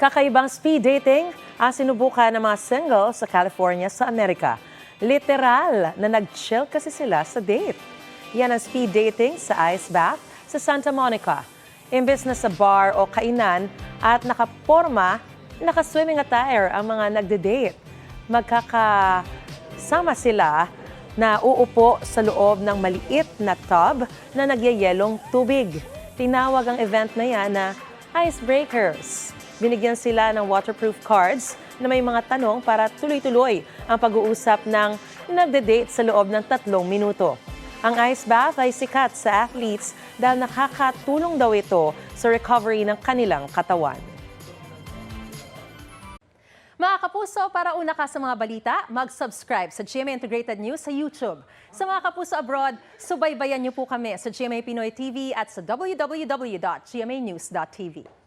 Kakaibang speed dating ang sinubukan ng mga single sa California sa Amerika. Literal na nag-chill kasi sila sa date. Yan ang speed dating sa ice bath sa Santa Monica. Imbes na sa bar o kainan at nakaporma, naka-swimming attire ang mga nagde-date. Magkakasama sila na uupo sa loob ng maliit na tub na nagyayelong tubig. Tinawag ang event na yan na Icebreakers. Binigyan sila ng waterproof cards na may mga tanong para tuloy-tuloy ang pag-uusap ng nagde-date sa loob ng 3 minuto. Ang ice bath ay sikat sa athletes dahil nakakatulong daw ito sa recovery ng kanilang katawan. Mga kapuso, para una ka sa mga balita, mag-subscribe sa GMA Integrated News sa YouTube. Sa mga kapuso abroad, subaybayan niyo po kami sa GMA Pinoy TV at sa www.gmanews.tv.